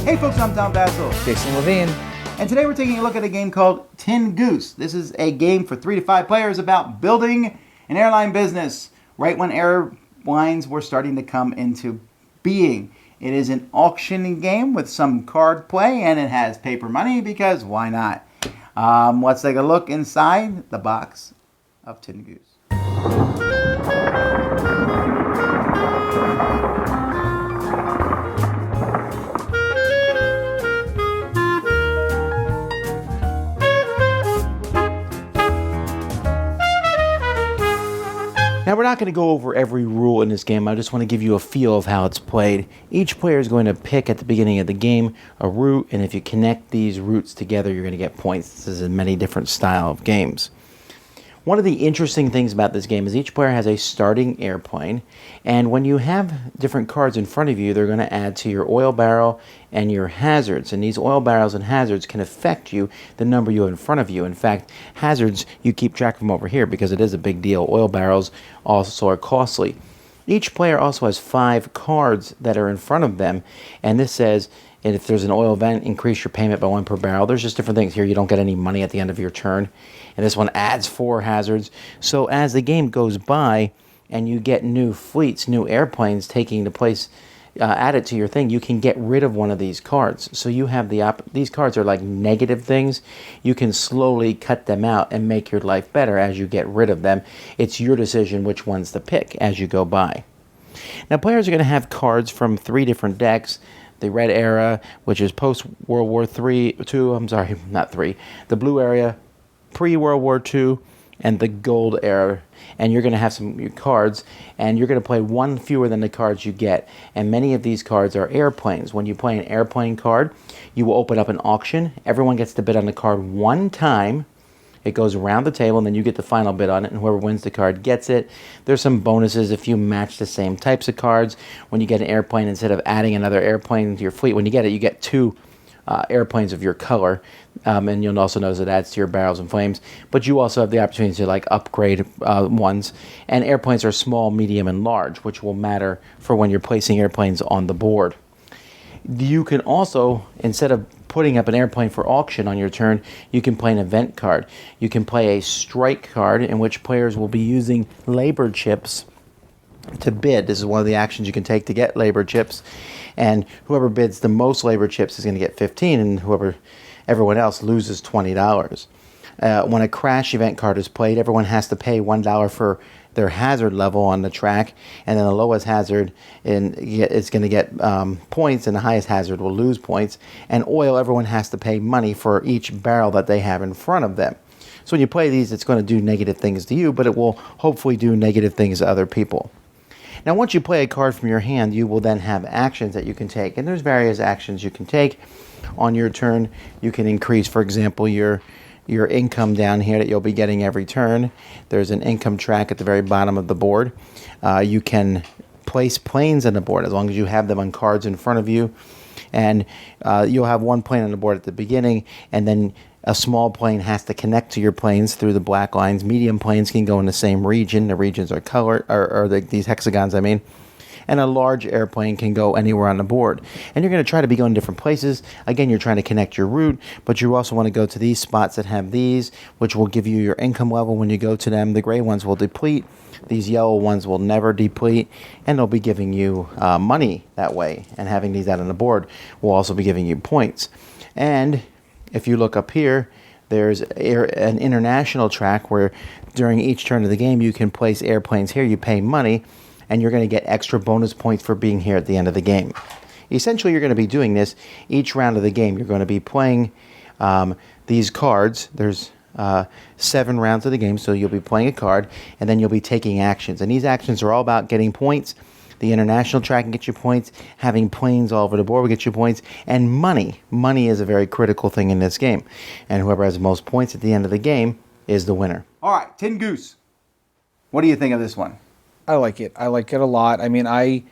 Hey folks, I'm Vasel. Jason Levine. And today we're taking a look at a game called Tin Goose. This is a game for 3 to 5 players about building an airline business right when airlines were starting to come into being. It is an auction game with some card play, and it has paper money because why not? Let's take a look inside the box of Tin Goose. Now, we're not going to go over every rule in this game. I just want to give you a feel of how it's played. Each player is going to pick at the beginning of the game a route, and if you connect these routes together, you're going to get points. This is in many different style of games. One of the interesting things about this game is each player has a starting airplane, and when you have different cards in front of you, they're going to add to your oil barrel and your hazards. And these oil barrels and hazards can affect you, the number you have in front of you. In fact, hazards, you keep track of them over here because it is a big deal. Oil barrels also are costly. Each player also has 5 cards that are in front of them, and this says, and if there's an oil event, increase your payment by 1 per barrel. There's just different things here. You don't get any money at the end of your turn. And this one adds 4 hazards. So as the game goes by and you get new fleets, new airplanes taking the place added to your thing, you can get rid of one of these cards. So you have these cards are like negative things. You can slowly cut them out and make your life better as you get rid of them. It's your decision which ones to pick as you go by. Now, players are going to have cards from 3 different decks. The red era, which is post-World War II, the blue area, pre-World War II, and the gold era. And you're going to have some cards, and you're going to play 1 fewer than the cards you get. And many of these cards are airplanes. When you play an airplane card, you will open up an auction. Everyone gets to bid on the card 1 time. It goes around the table, and then you get the final bid on it, and whoever wins the card gets it. There's some bonuses if you match the same types of cards. When you get an airplane, instead of adding another airplane to your fleet, when you get it, you get 2 airplanes of your color. And you'll also notice it adds to your barrels and flames. But you also have the opportunity to upgrade ones. And airplanes are small, medium, and large, which will matter for when you're placing airplanes on the board. You can also, instead of putting up an airplane for auction on your turn, you can play an event card. You can play a strike card in which players will be using labor chips to bid. This is one of the actions you can take to get labor chips. And whoever bids the most labor chips is going to get 15, and everyone else loses $20. When a crash event card is played, everyone has to pay $1 for their hazard level on the track, and then the lowest hazard is going to get points, and the highest hazard will lose points. And oil, everyone has to pay money for each barrel that they have in front of them. So when you play these, it's going to do negative things to you, but it will hopefully do negative things to other people. Now, once you play a card from your hand, you will then have actions that you can take, and there's various actions you can take on your turn. You can increase, for example, your income down here that you'll be getting every turn. There's an income track at the very bottom of the board. You can place planes on the board as long as you have them on cards in front of you. And you'll have 1 plane on the board at the beginning, and then a small plane has to connect to your planes through the black lines. Medium planes can go in the same region. The regions are colored, or these hexagons, I mean. And a large airplane can go anywhere on the board. And you're going to try to be going different places. Again, you're trying to connect your route, but you also want to go to these spots that have these, which will give you your income level when you go to them. The gray ones will deplete. These yellow ones will never deplete, and they'll be giving you money that way. And having these out on the board will also be giving you points. And if you look up here, there's an international track where during each turn of the game, you can place airplanes here. You pay money, and you're going to get extra bonus points for being here at the end of the game. Essentially, you're going to be doing this each round of the game. You're going to be playing these cards. There's 7 rounds of the game, so you'll be playing a card, and then you'll be taking actions. And these actions are all about getting points. The international track can get you points. Having planes all over the board will get you points. And money. Money is a very critical thing in this game. And whoever has the most points at the end of the game is the winner. All right, Tin Goose. What do you think of this one? I like it. I like it a lot. I mean, I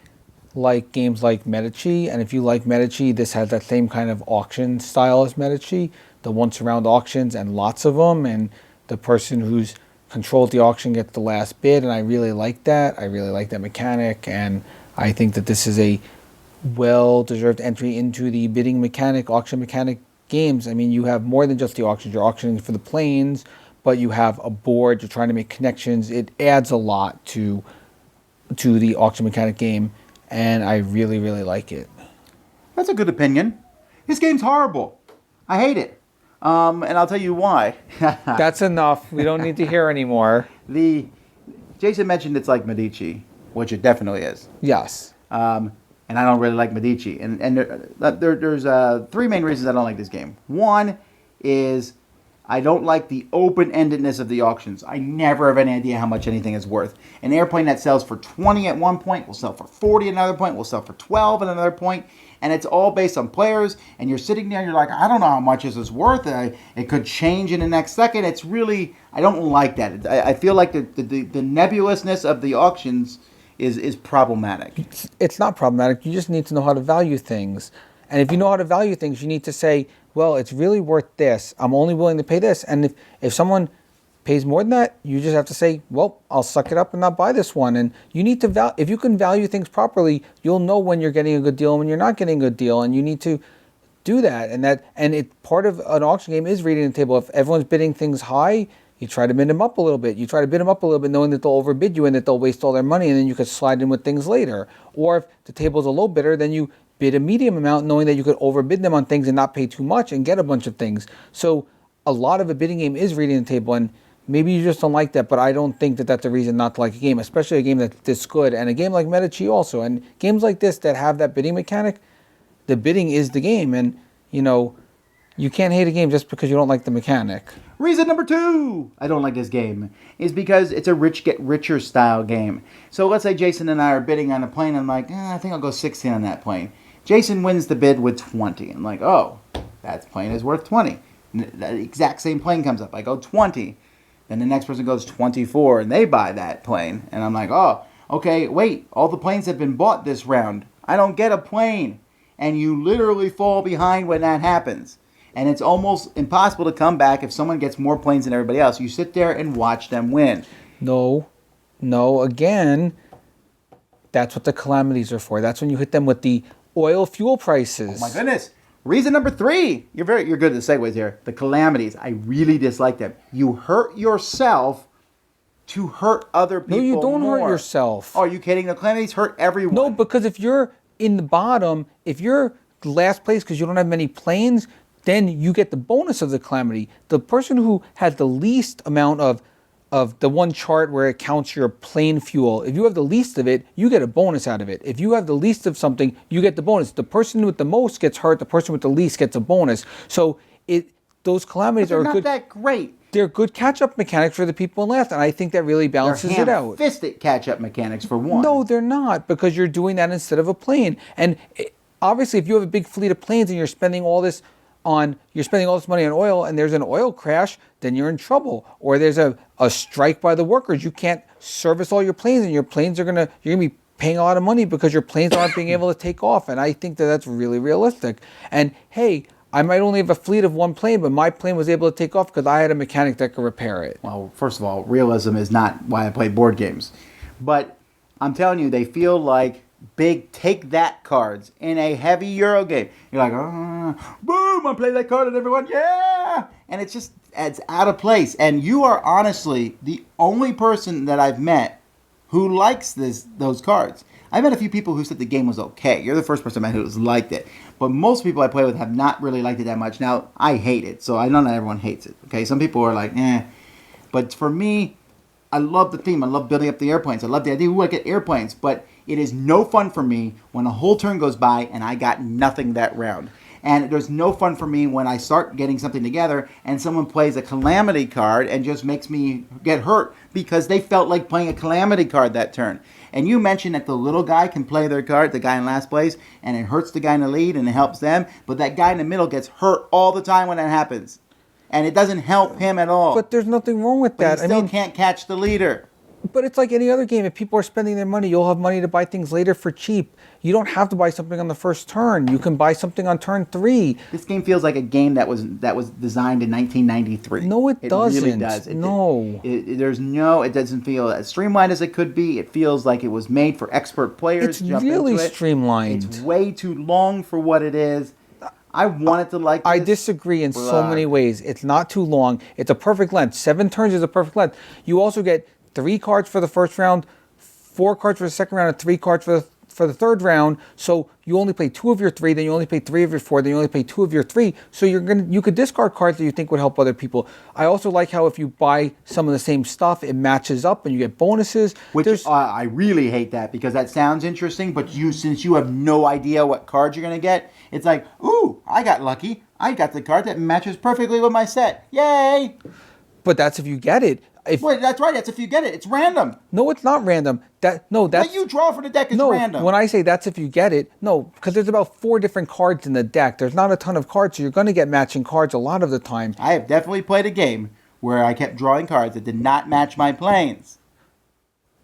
like games like Medici, and if you like Medici, this has that same kind of auction style as Medici, the once-around auctions and lots of them, and the person who's controls the auction gets the last bid, and I really like that. I really like that mechanic, and I think that this is a well-deserved entry into the bidding mechanic, auction mechanic games. I mean, you have more than just the auctions. You're auctioning for the planes, but you have a board. You're trying to make connections. It adds a lot to the auction mechanic game, and I really, really like it. That's a good opinion. This game's horrible. I hate it. And I'll tell you why. That's enough. We don't need to hear anymore. Jason mentioned it's like Medici, which it definitely is. Yes. And I don't really like Medici. And there's three main reasons I don't like this game. One is I don't like the open-endedness of the auctions. I never have any idea how much anything is worth. An airplane that sells for 20 at one point will sell for 40 at another point, will sell for 12 at another point, and it's all based on players, and you're sitting there and you're like, I don't know how much this is worth. It could change in the next second. It's really, I don't like that. I feel like the nebulousness of the auctions is problematic. It's not problematic. You just need to know how to value things. And if you know how to value things, you need to say, well, it's really worth this. I'm only willing to pay this. And if someone pays more than that, you just have to say, well, I'll suck it up and not buy this one. And you need to if you can value things properly, you'll know when you're getting a good deal and when you're not getting a good deal. And you need to do that. And part of an auction game is reading the table. If everyone's bidding things high, you try to bid them up a little bit. You try to bid them up a little bit knowing that they'll overbid you and that they'll waste all their money, and then you could slide in with things later. Or if the table's a low bidder, then you bid a medium amount knowing that you could overbid them on things and not pay too much and get a bunch of things. So a lot of a bidding game is reading the table, and maybe you just don't like that, but I don't think that that's a reason not to like a game, especially a game that's this good. And a game like Medici also. And games like this that have that bidding mechanic, the bidding is the game. And, you can't hate a game just because you don't like the mechanic. Reason number 2 I don't like this game is because it's a rich get richer style game. So let's say Jason and I are bidding on a plane. I'm like, I think I'll go 16 on that plane. Jason wins the bid with 20. I'm like, oh, that plane is worth 20. The exact same plane comes up. I go 20. Then the next person goes 24 and they buy that plane. And I'm like, oh, okay, wait. All the planes have been bought this round. I don't get a plane. And you literally fall behind when that happens. And it's almost impossible to come back if someone gets more planes than everybody else. You sit there and watch them win. No, again, that's what the calamities are for. That's when you hit them with the oil fuel prices. Oh my goodness. Reason number 3. You're good at the segues here. The calamities. I really dislike them. You hurt yourself to hurt other people. No, you don't more. hurt yourself. Oh, are you kidding? The calamities hurt everyone. No, because if you're in the bottom, if you're last place because you don't have many planes, then you get the bonus of the calamity. The person who had the least amount of the one chart where it counts your plane fuel, if you have the least of it, you get a bonus out of it. If you have the least of something, you get the bonus. The person with the most gets hurt. The person with the least gets a bonus. So those calamities are not good. That great. They're good catch-up mechanics for the people in last, and I think that really balances it out. Ham-fisted catch-up mechanics for one. No, they're not, because you're doing that instead of a plane. And obviously, if you have a big fleet of planes and you're spending all this money on oil and there's an oil crash, then you're in trouble. Or there's a strike by the workers. You can't service all your planes, and your planes you're gonna be paying a lot of money because your planes aren't being able to take off. And I think that that's really realistic. And hey, I might only have a fleet of one plane, but my plane was able to take off because I had a mechanic that could repair it. Well, first of all, realism is not why I play board games. But I'm telling you, they feel like big take-that cards in a heavy Euro game. You're like, boom, I play that card and everyone, yeah! And it's out of place. And you are honestly the only person that I've met who likes those cards. I've met a few people who said the game was okay. You're the first person I met who's liked it. But most people I play with have not really liked it that much. Now, I hate it, so I know not everyone hates it. Okay, some people are like, eh. But for me, I love the theme. I love building up the airplanes. I love the idea, I get airplanes. But it is no fun for me when a whole turn goes by and I got nothing that round. And there's no fun for me when I start getting something together and someone plays a calamity card and just makes me get hurt because they felt like playing a calamity card that turn. And you mentioned that the little guy can play their card, the guy in last place, and it hurts the guy in the lead and it helps them. But that guy in the middle gets hurt all the time when that happens. And it doesn't help him at all. But there's nothing wrong with that. But he still can't catch the leader. But it's like any other game. If people are spending their money, you'll have money to buy things later for cheap. You don't have to buy something on the first turn. You can buy something on turn 3. This game feels like a game that was designed in 1993. No, it doesn't. Really does. No. It doesn't feel as streamlined as it could be. It feels like it was made for expert players. It's to jump really into it. streamlined. It's way too long for what it is. I wanted to like this. I disagree in so many ways. It's not too long. It's a perfect length. 7 turns is a perfect length. You also get 3 cards for the first round, 4 cards for the second round, and 3 cards for the third round. So you only play 2 of your 3, then you only play 3 of your 4, then you only play 2 of your 3. So you could discard cards that you think would help other people. I also like how if you buy some of the same stuff, it matches up and you get bonuses. Which I really hate that because that sounds interesting, but since you have no idea what cards you're going to get, it's like, ooh, I got lucky. I got the card that matches perfectly with my set. Yay! But that's if you get it. Wait, that's right. That's if you get it. It's random. No, it's not random. That's what you draw for the deck is random. When I say that's if you get it, no, because there's about 4 different cards in the deck. There's not a ton of cards, so you're going to get matching cards a lot of the time. I have definitely played a game where I kept drawing cards that did not match my planes.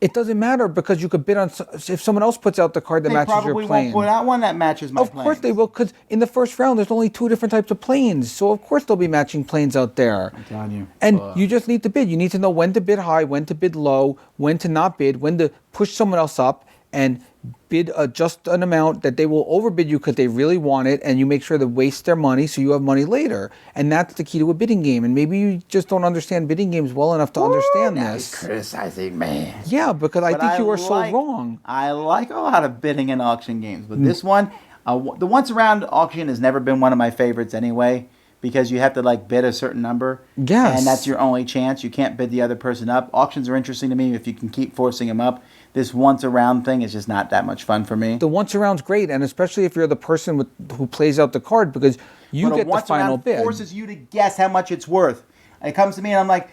It doesn't matter because you could bid on if someone else puts out the card that matches your plane. They probably won't put out one that matches my planes. Of course they will, because in the first round there's only 2 different types of planes, so of course there'll be matching planes out there. I'm telling you. And you just need to bid. You need to know when to bid high, when to bid low, when to not bid, when to push someone else up, and bid just an amount that they will overbid you because they really want it, and you make sure to waste their money so you have money later. And that's the key to a bidding game. And maybe you just don't understand bidding games well enough to understand now this. He's criticizing me. Yeah, because I think you are so wrong. I like a lot of bidding and auction games, but this one, the once around auction has never been one of my favorites anyway. Because you have to bid a certain number. Yes. And that's your only chance. You can't bid the other person up. Auctions are interesting to me if you can keep forcing them up. This once around thing is just not that much fun for me. The once around's great, and especially if you're the person who plays out the card, because you get the final bid. It forces you to guess how much it's worth. It comes to me and I'm like,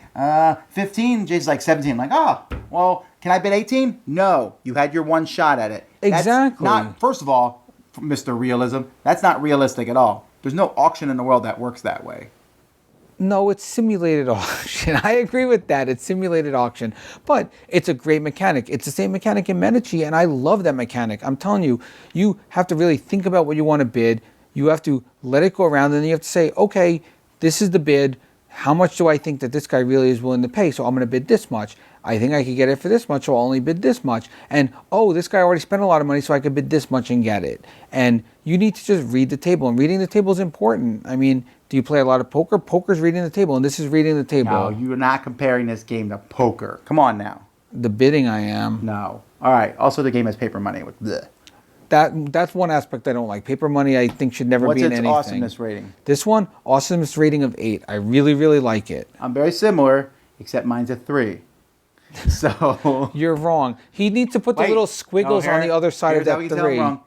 15. Jason's like 17. I'm like, oh, well, can I bid 18? No. You had your one shot at it. Exactly. That's not, first of all, Mr. Realism, that's not realistic at all. There's no auction in the world that works that way. No, it's simulated auction. I agree with that. It's simulated auction. But it's a great mechanic. It's the same mechanic in Medici, and I love that mechanic. I'm telling you, you have to really think about what you want to bid. You have to let it go around, and then you have to say, okay, this is the bid. How much do I think that this guy really is willing to pay? So I'm going to bid this much. I think I could get it for this much, so I'll only bid this much. And, oh, this guy already spent a lot of money, so I could bid this much and get it. And you need to just read the table. And reading the table is important. I mean, do you play a lot of poker? Poker's reading the table, and this is reading the table. No, you're not comparing this game to poker. Come on now. The bidding I am. No. All right. Also, the game has paper money. With bleh. That's one aspect I don't like. Paper money I think should never be in anything. What's its awesomeness rating? This one, awesomeness rating of 8. I really, really like it. I'm very similar, except mine's a 3. So you're wrong. He needs to put the little squiggles on the other side of that 3.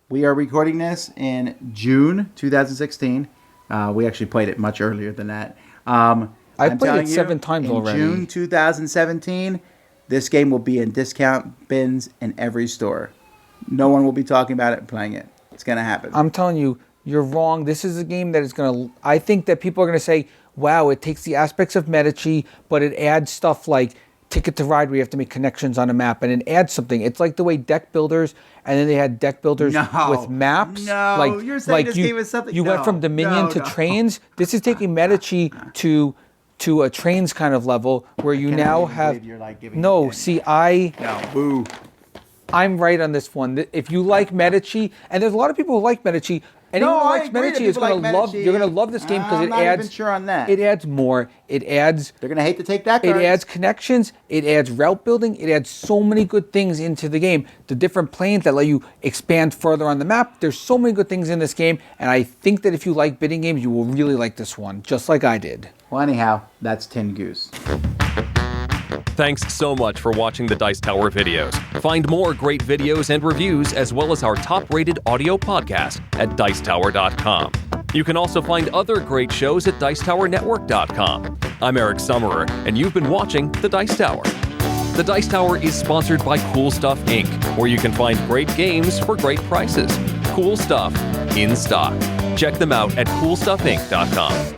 We are recording this in June 2016. We actually played it much earlier than that. I've played it 7 times already. In June 2017, this game will be in discount bins in every store. No one will be talking about it and playing it. It's going to happen. I'm telling you, you're wrong. This is a game that is going to... I think that people are going to say, wow, it takes the aspects of Medici, but it adds stuff like Ticket to Ride where you have to make connections on a map, and it adds something. It's like the way deck builders, and then they had deck builders with maps. No, you're saying this game is something... You went from Dominion to trains. This is taking Medici to a trains kind of level where you now have... No, see, No, boo. I'm right on this one. If you like Medici, and there's a lot of people who like Medici, anyone who likes Medici is going to love. You're going to love this game because it adds. I'm not even sure on that. It adds more. It adds. They're going to hate to take that. It adds connections. It adds route building. It adds so many good things into the game. The different planes that let you expand further on the map. There's so many good things in this game, and I think that if you like bidding games, you will really like this one, just like I did. Well, anyhow, that's Tin Goose. Thanks so much for watching the Dice Tower videos. Find more great videos and reviews, as well as our top-rated audio podcast at Dicetower.com. You can also find other great shows at DicetowerNetwork.com. I'm Eric Summerer, and you've been watching The Dice Tower. The Dice Tower is sponsored by Cool Stuff Inc., where you can find great games for great prices. Cool stuff in stock. Check them out at CoolStuffInc.com.